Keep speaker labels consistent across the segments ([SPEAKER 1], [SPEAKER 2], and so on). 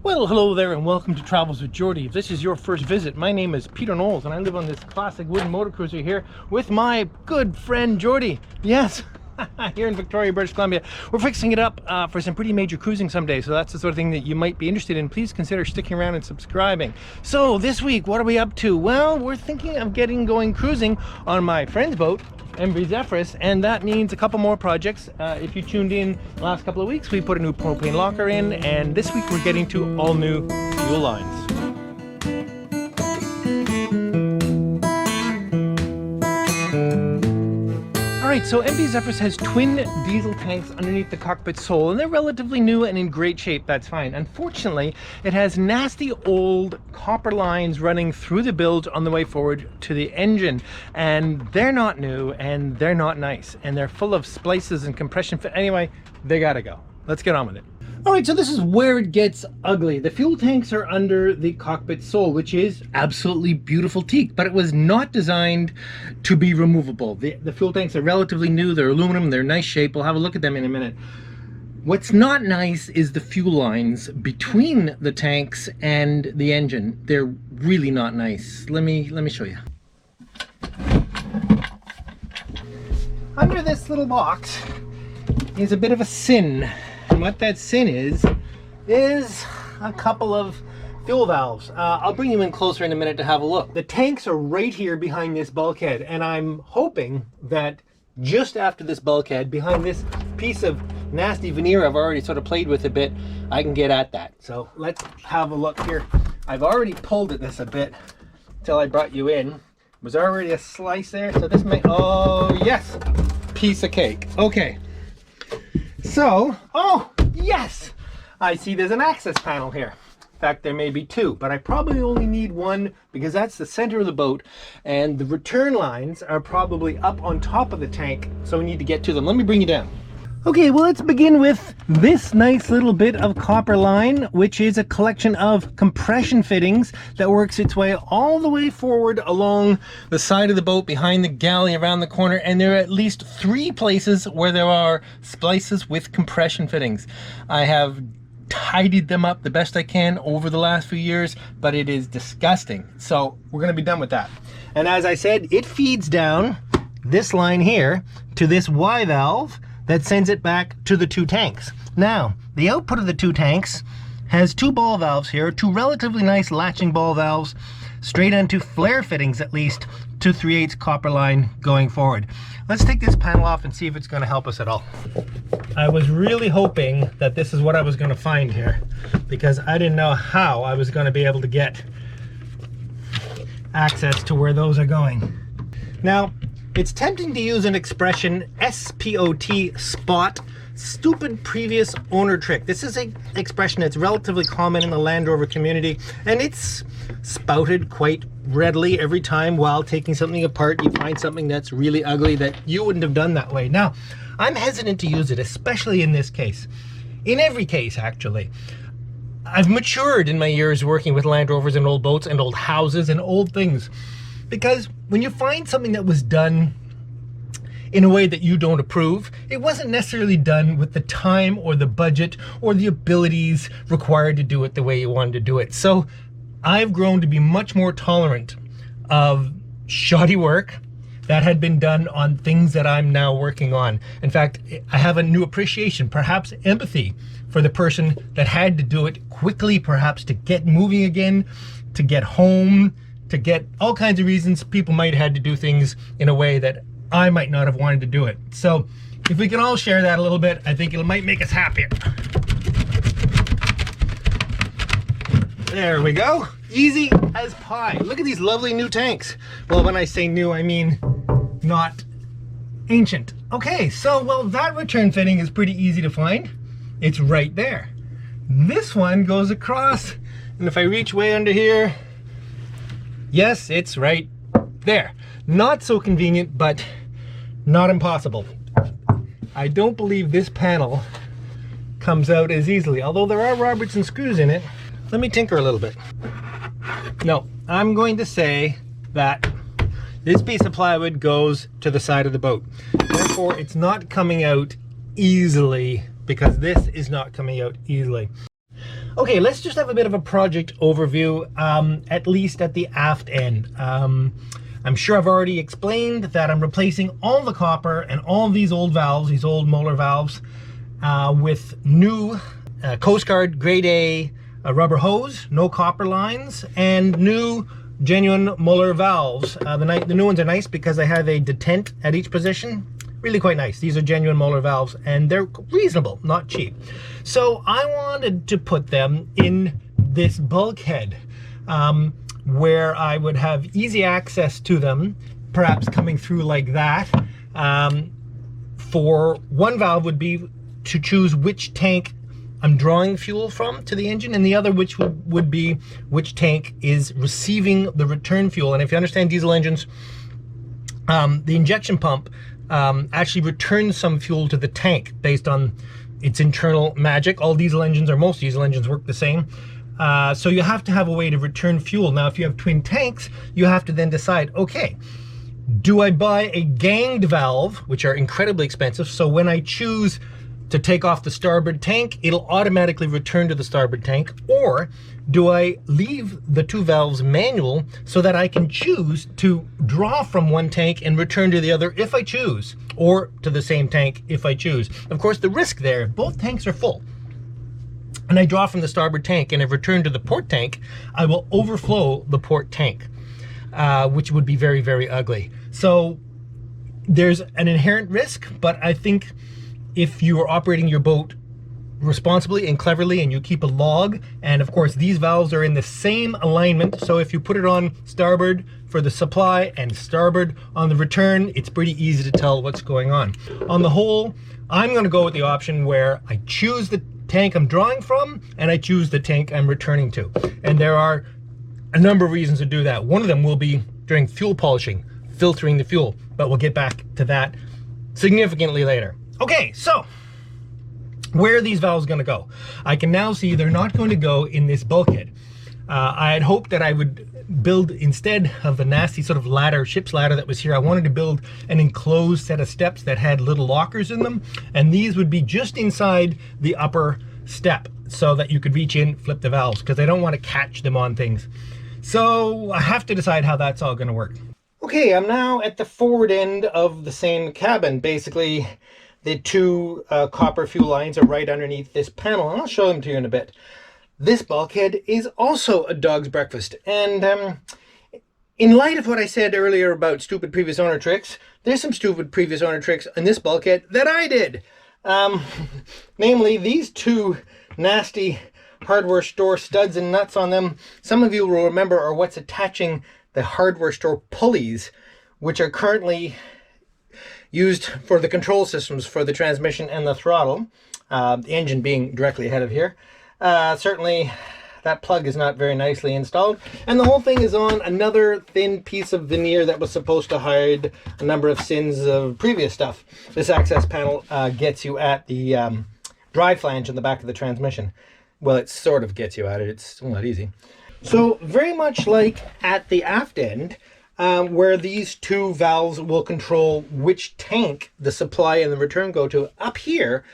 [SPEAKER 1] Well, hello there and welcome to Travels with Geordie. If this is your first visit, my name is Peter Knowles and I live on this classic wooden motor cruiser here with my good friend Geordie. Yes, here in Victoria, British Columbia. We're fixing it up for some pretty major cruising someday, so that's the sort of thing that you might be interested in. Please consider sticking around and subscribing. So this week, what are we up to? Well, we're thinking of getting going cruising on my friend's boat, MV Zephyrus, and that means a couple more projects. If you tuned in the last couple of weeks, we put a new propane locker in, and this week we're getting to all new fuel lines. Alright, so MV Zephyrus has twin diesel tanks underneath the cockpit sole, and they're relatively new and in great shape. That's fine. Unfortunately, it has nasty old copper lines running through the bilge on the way forward to the engine, and they're not new and they're not nice, and they're full of splices and compression. Anyway, they gotta go. Let's get on with it. Alright, so this is where it gets ugly. The fuel tanks are under the cockpit sole, which is absolutely beautiful teak, but it was not designed to be removable. The fuel tanks are relatively new, they're aluminum, they're nice shape. We'll have a look at them in a minute. What's not nice is the fuel lines between the tanks and the engine. They're really not nice. Let me show you. Under this little box is a bit of a sin. And what that sin is a couple of fuel valves. I'll bring you in closer in a minute to have a look. The tanks are right here behind this bulkhead, and I'm hoping that just after this bulkhead, behind this piece of nasty veneer I've already sort of played with a bit, I can get at that. So let's have a look here. I've already pulled at this a bit till I brought you in. Was already a slice there, so this may, oh yes, piece of cake. Okay. So, oh, yes! I see there's an access panel here. In fact, there may be two, but I probably only need one because that's the center of the boat, and the return lines are probably up on top of the tank, so we need to get to them. Let me bring you down. Okay, well, let's begin with this nice little bit of copper line, which is a collection of compression fittings that works its way all the way forward along the side of the boat, behind the galley, around the corner, and there are at least 3 places where there are splices with compression fittings. I have tidied them up the best I can over the last few years, but it is disgusting. So we're going to be done with that. And as I said, it feeds down this line here to this Y valve that sends it back to the 2 tanks. Now, the output of the 2 tanks has 2 ball valves here, 2 relatively nice latching ball valves, straight onto flare fittings at least, to 3/8 copper line going forward. Let's take this panel off and see if it's gonna help us at all. I was really hoping that this is what I was gonna find here, because I didn't know how I was gonna be able to get access to where those are going. Now, it's tempting to use an expression, SPOT, spot, stupid previous owner trick. This is an expression that's relatively common in the Land Rover community, and it's spouted quite readily every time while taking something apart. You find something that's really ugly that you wouldn't have done that way. Now, I'm hesitant to use it, especially in this case. In every case, actually. I've matured in my years working with Land Rovers and old boats and old houses and old things. Because when you find something that was done in a way that you don't approve, it wasn't necessarily done with the time or the budget or the abilities required to do it the way you wanted to do it. So I've grown to be much more tolerant of shoddy work that had been done on things that I'm now working on. In fact, I have a new appreciation, perhaps empathy, for the person that had to do it quickly, perhaps to get moving again, to get home, to get all kinds of reasons. People might have had to do things in a way that I might not have wanted to do it. So if we can all share that a little bit, I think it might make us happier. There we go. Easy as pie. Look at these lovely new tanks. Well, when I say new, I mean not ancient. Okay, so, well, that return fitting is pretty easy to find. It's right there. This one goes across, and if I reach way under here, yes, it's right there. Not so convenient, but not impossible. I don't believe this panel comes out as easily, although there are Robertson screws in it. Let me tinker a little bit. No, I'm going to say that this piece of plywood goes to the side of the boat. Therefore, it's not coming out easily, because this is not coming out easily. Okay, let's just have a bit of a project overview, at least at the aft end. I'm sure I've already explained that I'm replacing all the copper and all these old valves, these old molar valves, with new Coast Guard grade A rubber hose, no copper lines, and new genuine Muller valves. The new ones are nice because they have a detent at each position. Really quite nice. These are genuine Muller valves and they're reasonable, not cheap. So I wanted to put them in this bulkhead where I would have easy access to them, perhaps coming through like that. For one valve would be to choose which tank I'm drawing fuel from to the engine, and the other which would be which tank is receiving the return fuel. And if you understand diesel engines, the injection pump actually returns some fuel to the tank based on its internal magic. All diesel engines, or most diesel engines, work the same. So you have to have a way to return fuel. Now, if you have twin tanks, you have to then decide, okay, do I buy a ganged valve, which are incredibly expensive, so when I choose to take off the starboard tank, it'll automatically return to the starboard tank, or do I leave the two valves manual so that I can choose to draw from one tank and return to the other if I choose, or to the same tank if I choose? Of course, the risk there, both tanks are full, and I draw from the starboard tank and I return to the port tank, I will overflow the port tank, which would be very, very ugly. So there's an inherent risk, but I think if you are operating your boat responsibly and cleverly and you keep a log, and of course these valves are in the same alignment, so if you put it on starboard for the supply and starboard on the return, it's pretty easy to tell what's going on. On the whole, I'm going to go with the option where I choose the tank I'm drawing from and I choose the tank I'm returning to. And there are a number of reasons to do that. One of them will be during fuel polishing, filtering the fuel, but we'll get back to that significantly later. Okay, so where are these valves going to go? I can now see they're not going to go in this bulkhead. I had hoped that I would build, instead of the nasty sort of ladder, ship's ladder that was here, I wanted to build an enclosed set of steps that had little lockers in them, and these would be just inside the upper step so that you could reach in, flip the valves, because I don't want to catch them on things. So I have to decide how that's all going to work. Okay, I'm now at the forward end of the same cabin. Basically, the two copper fuel lines are right underneath this panel, and I'll show them to you in a bit. This bulkhead is also a dog's breakfast, and in light of what I said earlier about stupid previous owner tricks, there's some stupid previous owner tricks in this bulkhead that I did. Namely, these two nasty hardware store studs and nuts on them, some of you will remember, are what's attaching the hardware store pulleys, which are currently used for the control systems for the transmission and the throttle, the engine being directly ahead of here. Certainly that plug is not very nicely installed, and the whole thing is on another thin piece of veneer that was supposed to hide a number of sins of previous stuff. This access panel gets you at the drive flange in the back of the transmission. Well, it sort of gets you at it. It's not easy. So very much like at the aft end, where these two valves will control which tank the supply and the return go to, up here,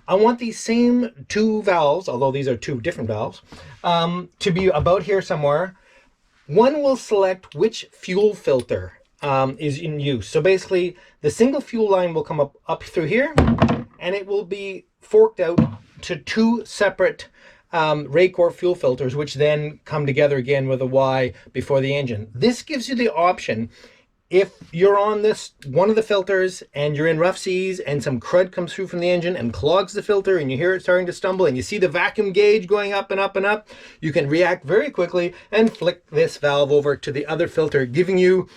[SPEAKER 1] I want these same two valves, although these are two different valves, to be about here somewhere. One will select which fuel filter is in use. So basically, the single fuel line will come up through here, and it will be forked out to two separate Raycor fuel filters, which then come together again with a Y before the engine. This gives you the option, if you're on this one of the filters and you're in rough seas and some crud comes through from the engine and clogs the filter and you hear it starting to stumble and you see the vacuum gauge going up and up and up, you can react very quickly and flick this valve over to the other filter, giving you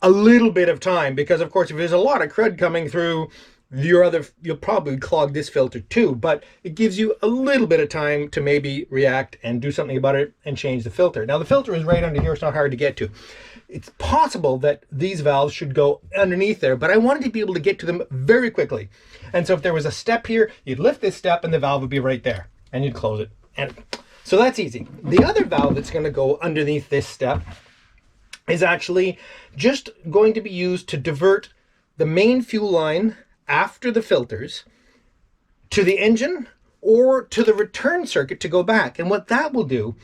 [SPEAKER 1] a little bit of time, because of course if there's a lot of crud coming through, you'll probably clog this filter too, but it gives you a little bit of time to maybe react and do something about it and change the filter. Now the filter is right under here, it's not hard to get to. It's possible that these valves should go underneath there, but I wanted to be able to get to them very quickly. And so if there was a step here, you'd lift this step and the valve would be right there, and you'd close it. And so that's easy. The other valve that's going to go underneath this step is actually just going to be used to divert the main fuel line after the filters to the engine or to the return circuit to go back. And what that will do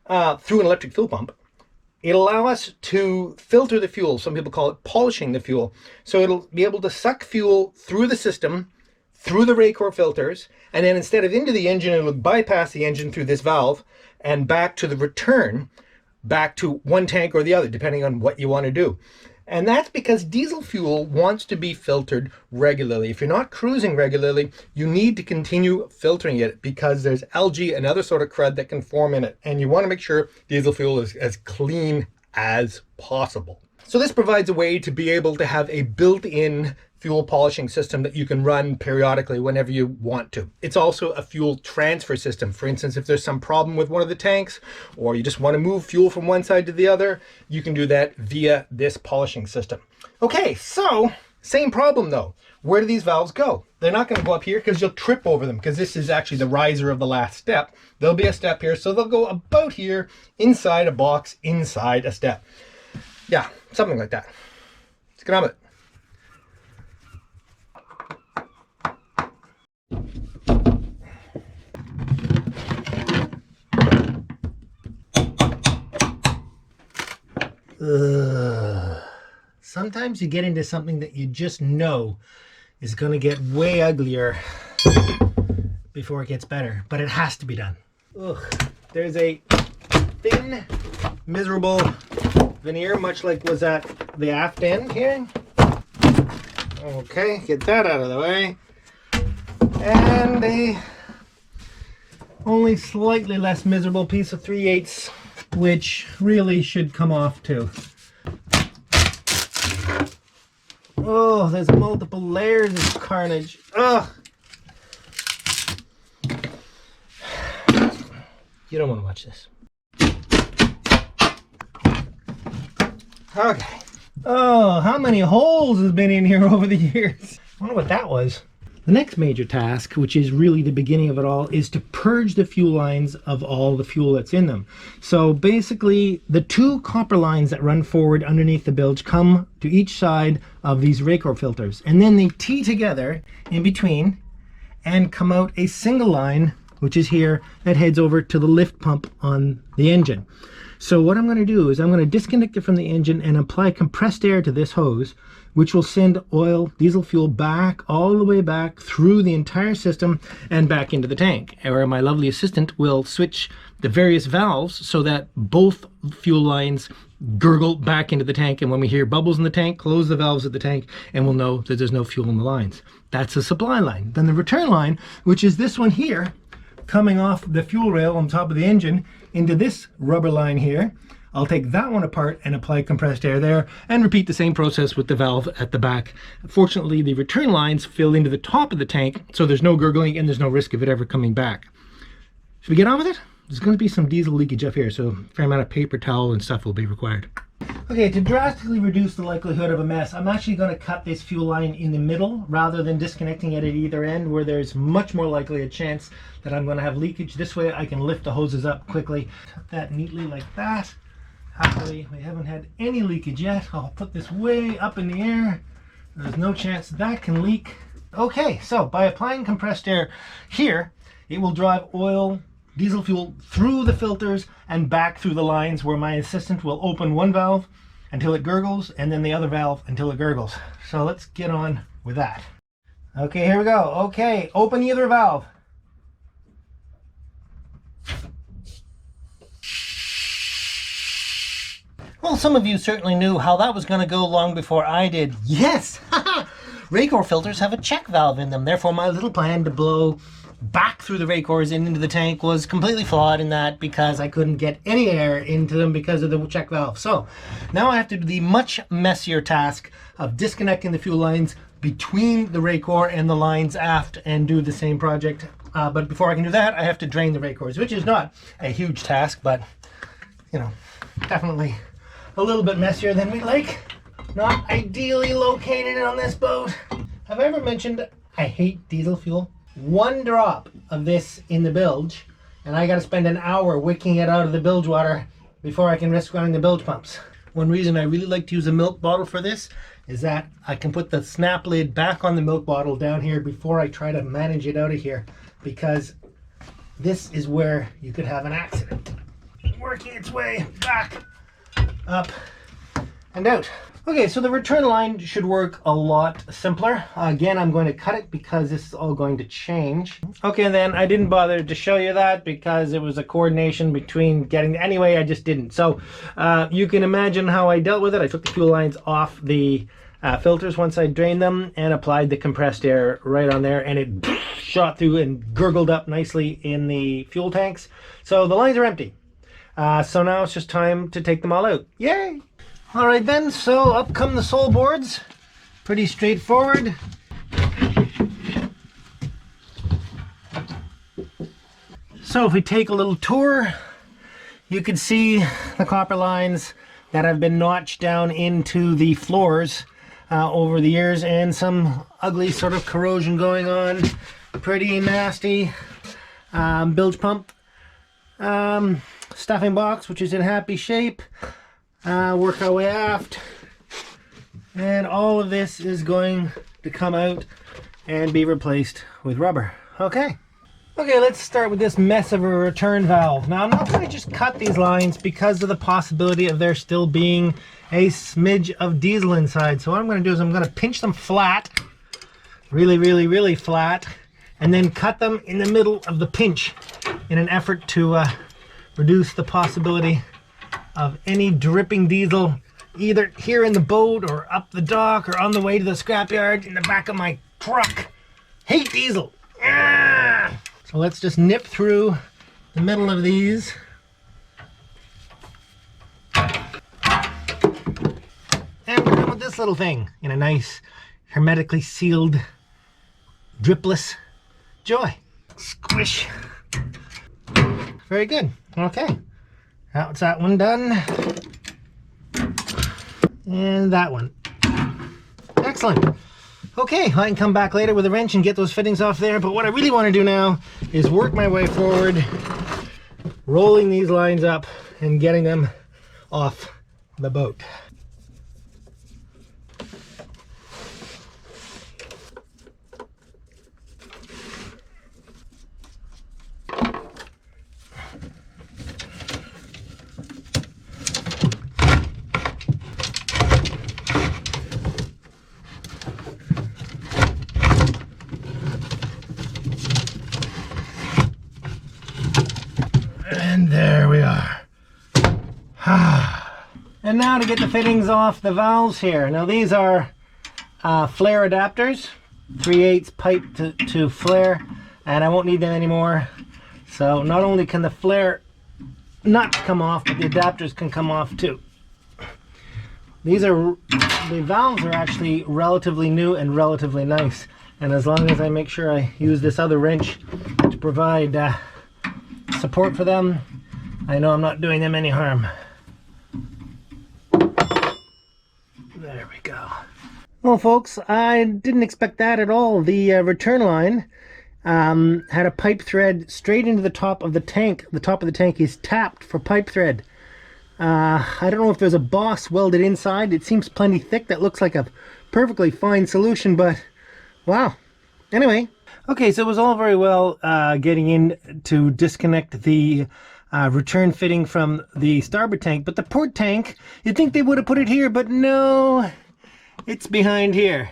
[SPEAKER 1] through an electric fuel pump, it'll allow us to filter the fuel. Some people call it polishing the fuel. So it'll be able to suck fuel through the system, through the Racor filters, and then instead of into the engine, it'll bypass the engine through this valve and back to the return, back to one tank or the other, depending on what you want to do. And that's because diesel fuel wants to be filtered regularly. If you're not cruising regularly, you need to continue filtering it because there's algae and other sort of crud that can form in it. And you want to make sure diesel fuel is as clean as possible. So this provides a way to be able to have a built-in fuel polishing system that you can run periodically whenever you want to. It's also a fuel transfer system. For instance, if there's some problem with one of the tanks, or you just want to move fuel from one side to the other, you can do that via this polishing system. Okay, so same problem though. Where do these valves go? They're not going to go up here because you'll trip over them, because this is actually the riser of the last step. There'll be a step here, so they'll go about here inside a box, inside a step. Yeah, something like that. Let's get on with it. Sometimes you get into something that you just know is going to get way uglier before it gets better, but it has to be done. Ugh. There's a thin, miserable veneer, much like was at the aft end here. Okay, get that out of the way. And a only slightly less miserable piece of 3/8, which really should come off too. Oh, there's multiple layers of carnage. Ugh. You don't want to watch this. Okay. Oh, how many holes has been in here over the years? I wonder what that was. The next major task, which is really the beginning of it all, is to purge the fuel lines of all the fuel that's in them. So basically, the two copper lines that run forward underneath the bilge come to each side of these Racor filters, and then they tee together in between and come out a single line, which is here, that heads over to the lift pump on the engine. So what I'm going to do is I'm going to disconnect it from the engine and apply compressed air to this hose, which will send oil, diesel fuel back, all the way back through the entire system and back into the tank, where my lovely assistant will switch the various valves so that both fuel lines gurgle back into the tank. And when we hear bubbles in the tank, close the valves at the tank and we'll know that there's no fuel in the lines. That's the supply line. Then the return line, which is this one here, coming off the fuel rail on top of the engine into this rubber line here. I'll take that one apart and apply compressed air there and repeat the same process with the valve at the back. Fortunately, the return lines fill into the top of the tank, so there's no gurgling and there's no risk of it ever coming back. Should we get on with it? There's going to be some diesel leakage up here, so a fair amount of paper towel and stuff will be required. Okay, to drastically reduce the likelihood of a mess, I'm actually going to cut this fuel line in the middle rather than disconnecting it at either end, where there's much more likely a chance that I'm going to have leakage. This way I can lift the hoses up quickly. Cut that neatly like that. Happily, we haven't had any leakage yet. I'll put this way up in the air. There's no chance that can leak. Okay, so by applying compressed air here, it will drive oil, diesel fuel through the filters and back through the lines, where my assistant will open one valve until it gurgles and then the other valve until it gurgles. So let's get on with that. Okay, here we go. Okay, open either valve. Well, some of you certainly knew how that was going to go long before I did. Yes! Racor filters have a check valve in them. Therefore, my little plan to blow back through the Racors and into the tank was completely flawed in that, because I couldn't get any air into them because of the check valve. So now I have to do the much messier task of disconnecting the fuel lines between the Racor and the lines aft and do the same project. But before I can do that, I have to drain the Racors, which is not a huge task, but, you know, definitely a little bit messier than we'd like. Not ideally located on this boat. Have I ever mentioned I hate diesel fuel? One drop of this in the bilge and I gotta spend an hour wicking it out of the bilge water before I can risk running the bilge pumps. One reason I really like to use a milk bottle for this is that I can put the snap lid back on the milk bottle down here before I try to manage it out of here. because this is where you could have an accident. Working its way back, up, and out. Okay, so the return line should work a lot simpler. Again, I'm going to cut it because this is all going to change. Okay, and then I didn't bother to show you that because it was a coordination between getting... Anyway, I just didn't. So you can imagine how I dealt with it. I took the fuel lines off the filters once I drained them and applied the compressed air right on there, and it shot through and gurgled up nicely in the fuel tanks. So the lines are empty. So now it's just time to take them all out. Yay! All right then, so up come the sole boards. Pretty straightforward. So if we take a little tour, you can see the copper lines that have been notched down into the floors over the years, and some ugly sort of corrosion going on. Pretty nasty. Bilge pump. Stuffing box, which is in happy shape. Work our way aft, and all of this is going to come out and be replaced with rubber. Okay, let's start with this mess of a return valve. Now I'm not going to just cut these lines because of the possibility of there still being a smidge of diesel inside. So what I'm going to do is I'm going to pinch them flat, really flat, and then cut them in the middle of the pinch in an effort to reduce the possibility of any dripping diesel either here in the boat or up the dock or on the way to the scrapyard in the back of my truck. Hate diesel. Ah! So let's just nip through the middle of these. And we're done with this little thing in a nice hermetically sealed dripless joy. Squish. Very good. Okay. That's that one done. And that one. Excellent. Okay, I can come back later with a wrench and get those fittings off there, but what I really want to do now is work my way forward, rolling these lines up and getting them off the boat. And there we are. And now to get the fittings off the valves here. Now these are flare adapters, 3/8 pipe to flare, and I won't need them anymore. So not only can the flare nuts come off, but the adapters can come off too. The valves are actually relatively new and relatively nice, and as long as I make sure I use this other wrench to provide support for them, I know I'm not doing them any harm. There we go. Well folks, I didn't expect that at all. The return line had a pipe thread straight into the top of the tank. The top of the tank is tapped for pipe thread. I don't know if there's a boss welded inside. It seems plenty thick. That looks like a perfectly fine solution, but wow. Anyway, okay, so it was all very well getting in to disconnect the return fitting from the starboard tank, but the port tank, you'd think they would have put it here, but no, it's behind here.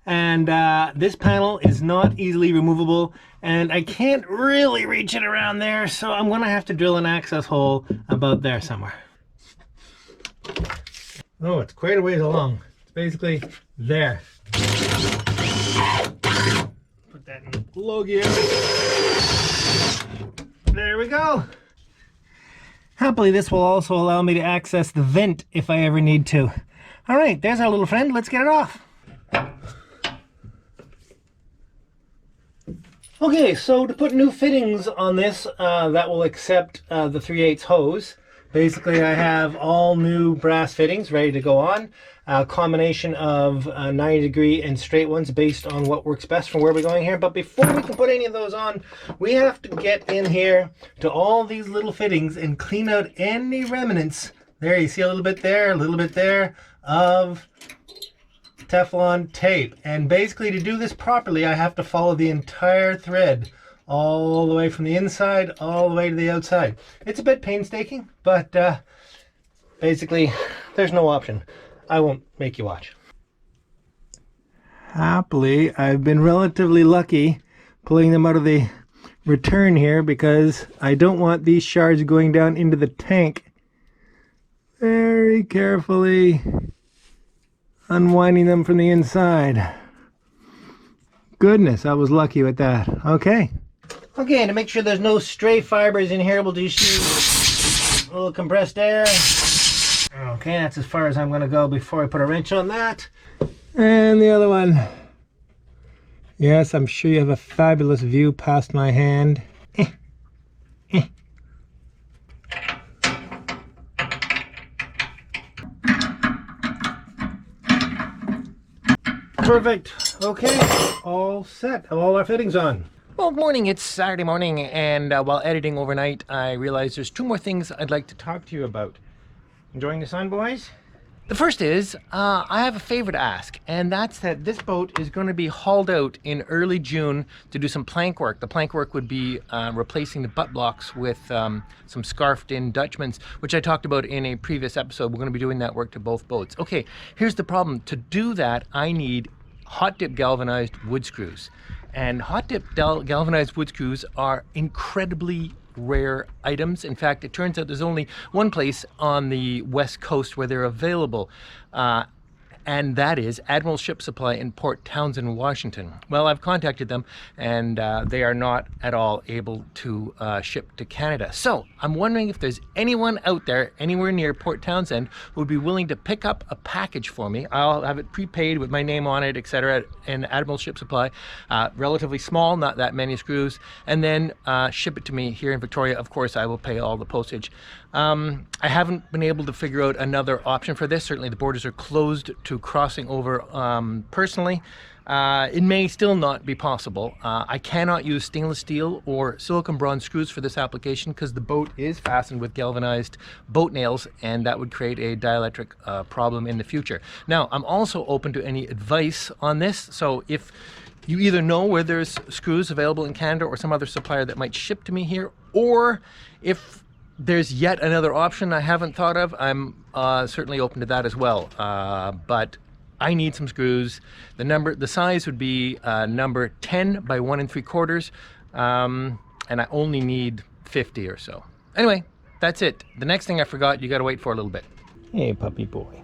[SPEAKER 1] And this panel is not easily removable, and I can't really reach it around there, so I'm gonna have to drill an access hole about there somewhere. Oh, it's quite a ways along. It's basically there. Put that in low gear. There we go. Happily, this will also allow me to access the vent if I ever need to. All right, there's our little friend. Let's get it off. Okay, so to put new fittings on this that will accept the 3/8 hose, basically I have all new brass fittings ready to go on. A combination of 90-degree and straight ones based on what works best from where we're going here. But before we can put any of those on, we have to get in here to all these little fittings and clean out any remnants. There, you see a little bit there, a little bit there of Teflon tape. And basically to do this properly, I have to follow the entire thread all the way from the inside all the way to the outside. It's a bit painstaking, but basically there's no option. I won't make you watch. Happily, I've been relatively lucky pulling them out of the return here because I don't want these shards going down into the tank. Very carefully unwinding them from the inside. Goodness, I was lucky with that. Okay, and to make sure there's no stray fibers in here, we'll just use a little compressed air. Okay, that's as far as I'm going to go before I put a wrench on that. And the other one. Yes, I'm sure you have a fabulous view past my hand. Perfect. Okay, all set. Have all our fittings on. Well, good morning. It's Saturday morning, and while editing overnight, I realized there's two more things I'd like to talk to you about. Enjoying the sun, boys? The first is, I have a favor to ask, and that's that this boat is going to be hauled out in early June to do some plank work. The plank work would be replacing the butt blocks with some scarfed-in Dutchmans, which I talked about in a previous episode. We're going to be doing that work to both boats. Okay, here's the problem. To do that, I need hot-dip galvanized wood screws. And hot-dip galvanized wood screws are incredibly rare items. In fact, it turns out there's only one place on the west coast where they're available, and that is Admiral Ship Supply in Port Townsend, Washington. Well, I've contacted them, and they are not at all able to ship to Canada. So I'm wondering if there's anyone out there anywhere near Port Townsend who would be willing to pick up a package for me. I'll have it prepaid with my name on it, etc., in Admiral Ship Supply. Relatively small, not that many screws, and then ship it to me here in Victoria. Of course, I will pay all the postage. I haven't been able to figure out another option for this. Certainly the borders are closed to crossing over personally. It may still not be possible. I cannot use stainless steel or silicon bronze screws for this application because the boat is fastened with galvanized boat nails, and that would create a dielectric problem in the future. Now, I'm also open to any advice on this. So if you either know where there's screws available in Canada or some other supplier that might ship to me here, or if there's yet another option I haven't thought of, I'm certainly open to that as well. But I need some screws. The size would be number 10 by 1 3/4, and I only need 50 or so. Anyway, that's it. The next thing I forgot, you gotta wait for a little bit. Hey, puppy boy.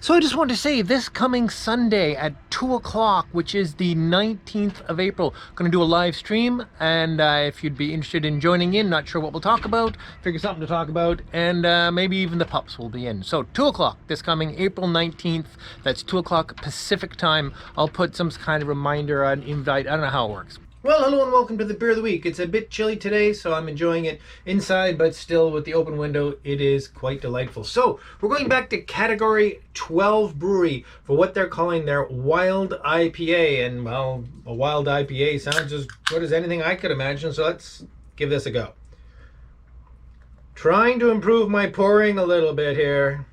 [SPEAKER 1] So I just wanted to say, this coming Sunday at 2 o'clock, which is the 19th of April, I'm going to do a live stream, and if you'd be interested in joining in, not sure what we'll talk about, figure something to talk about, and maybe even the pups will be in. So 2 o'clock this coming April 19th, that's 2 o'clock Pacific time. I'll put some kind of reminder on invite. I don't know how it works. Well, hello and welcome to the Beer of the Week. It's a bit chilly today, so I'm enjoying it inside, but still with the open window, it is quite delightful. So we're going back to Category 12 Brewery for what they're calling their Wild IPA. And well, a Wild IPA sounds as good as anything I could imagine, so let's give this a go. Trying to improve my pouring a little bit here.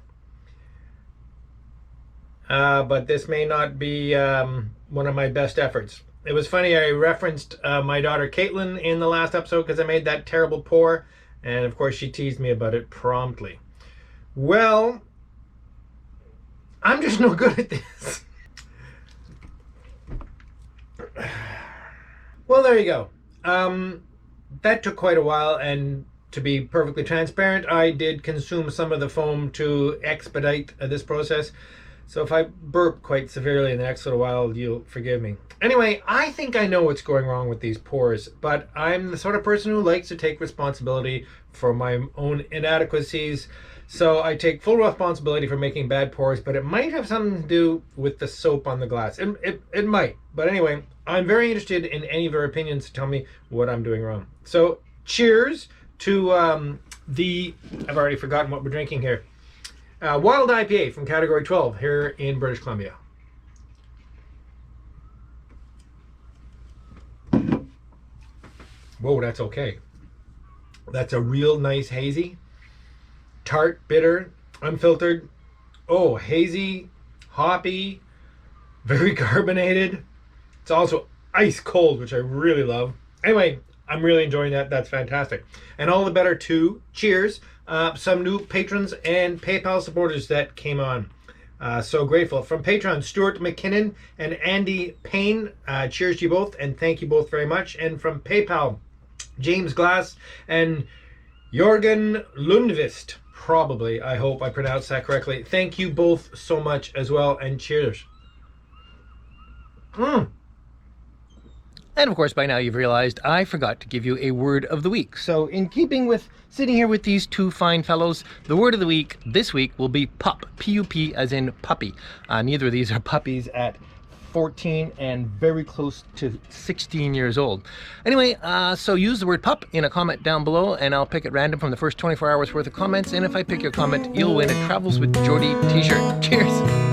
[SPEAKER 1] But this may not be one of my best efforts. It was funny, I referenced my daughter Caitlin in the last episode because I made that terrible pour, and of course she teased me about it promptly. Well, I'm just no good at this. Well, there you go. That took quite a while, and to be perfectly transparent, I did consume some of the foam to expedite this process. So if I burp quite severely in the next little while, you'll forgive me. Anyway, I think I know what's going wrong with these pours, but I'm the sort of person who likes to take responsibility for my own inadequacies. So I take full responsibility for making bad pours, but it might have something to do with the soap on the glass. It might. But anyway, I'm very interested in any of your opinions to tell me what I'm doing wrong. So cheers to I've already forgotten what we're drinking here. Wild IPA from Category 12 here in British Columbia. Whoa, that's okay. That's a real nice hazy, tart, bitter, unfiltered. Oh, hazy, hoppy, very carbonated. It's also ice cold, which I really love. Anyway, I'm really enjoying that. That's fantastic. And all the better to cheers. Some new patrons and PayPal supporters that came on. So grateful. From Patreon, Stuart McKinnon and Andy Payne. Cheers to you both, and thank you both very much. And from PayPal, James Glass and Jorgen Lundvist. Probably, I hope I pronounced that correctly. Thank you both so much as well, and cheers.
[SPEAKER 2] And of course, by now you've realized I forgot to give you a word of the week. So in keeping with sitting here with these two fine fellows, the word of the week this week will be pup. P-U-P as in puppy. Neither of these are puppies at 14 and very close to 16 years old. Anyway, so use the word pup in a comment down below, and I'll pick at random from the first 24 hours worth of comments. And if I pick your comment, you'll win a Travels with Geordie t-shirt. Cheers!